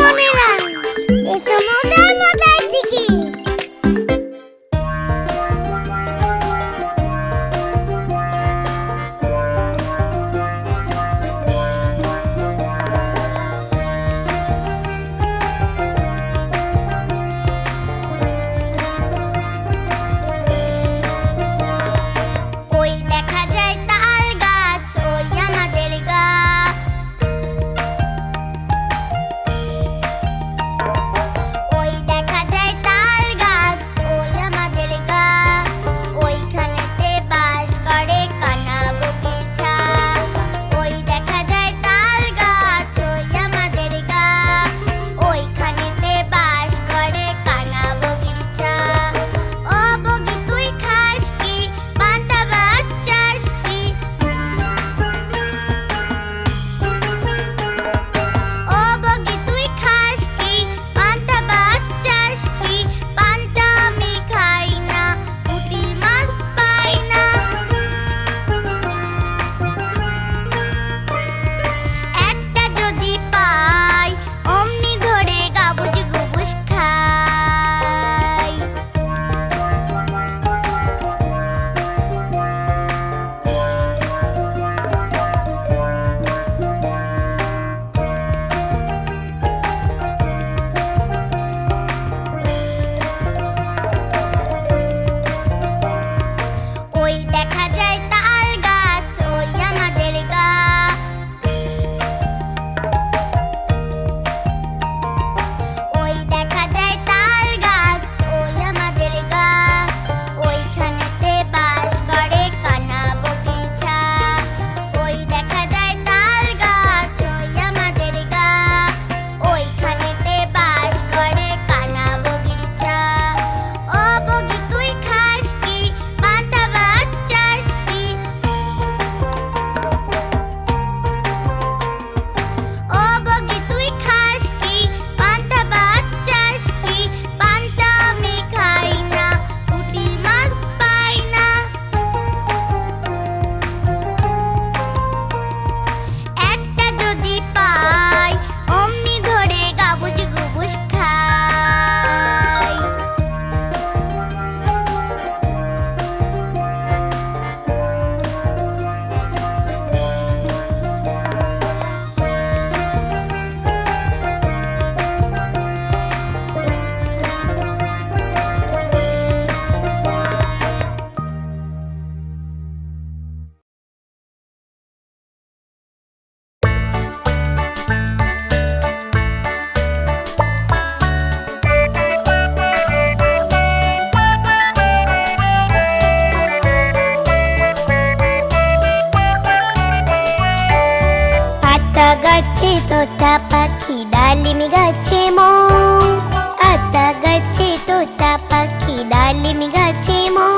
বোনেরা, এসো মজার মজার শিখি। ওই দেখা যায় তাল গাছ, ওই আমাদের গা। ওই দেখা যায় তাল গাছ, ওই আমাদের গা। ওইখানেতে বাস করে কানা বগিচা। ওই দেখা যায় তাল গাছ, ওই আমাদের গা। ওইখানেতে বাস করে কানা বগিচা। ও বগি তুই খাস কি, পান্তা ভাত চাস কি? ও বগি তুই খাস কি, পান্তা ভাত চাস কি? পান্তা আমি খাই না, পুঁটি মাছ পাই না। একটা যদি পাই, অমনি ধরে গাবুজ গুবুজ খাই। ওই দেখা যায় তাল গাছ, ওই আমাদের গা। ওই দেখা যায় তাল গাছ, ওই আমাদের গা। ওইখানেতে বাস করে কানা বগিচা। ওই দেখা যায় তাল গাছ, ওই আমাদের গা। ওইখানেতে বাস করে কানা বগিচা। ও বগি তুই খাস কি, পান্তা ভাত চাস কি? ও বগি তুই খাস কি, পান্তা ভাত চাস কি? পান্তা আমি খাই না, পুঁটি মাছ পাই না। একটা যদি পাই, অমনি ধরে গাবুজ গুবুজ খাই। আতা গাছে তোতা পাখি, ডালিম গাছে মৌ। আতা গাছে তোতা পাখি, ডালিম গাছে মৌ।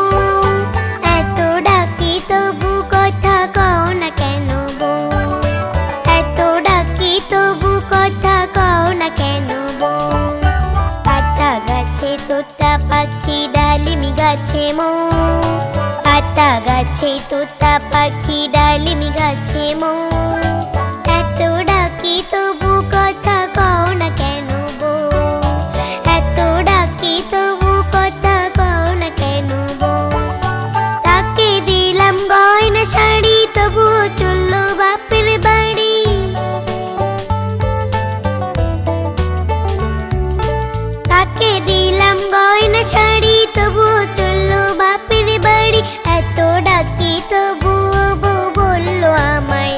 এত ডাকি তবু কথা কও না কেন বউ? এত ডাকি তবু কথা কও না কেন বউ? আতা গাছে তোতা পাখি, ডালিম গাছে মৌ। আতা গাছে তোতা পাখি, ডালিম গাছে মৌ। এত ডাকি তবু কথা কও না কেন বউ? এত ডাকি তবু কথা কও না কেন বউ? তাকে দিলাম গয়না শাড়ি, তবুও চললো বাপের বাড়ি। তাকে দিলাম গয়না শাড়ি, তবুও চললো বাপের বাড়ি। এত ডাকি তবুও বউ বললো আমায়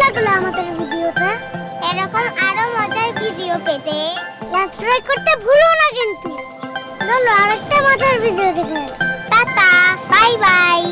লাগলো আমাদের ভিডিওটা? এরকম আরো মজার ভিডিও পেতে সাবস্ক্রাইব করতে ভুলো না কিন্তু। চলো আরেকটা মজার ভিডিও দেখে আসি। Tata, bye bye.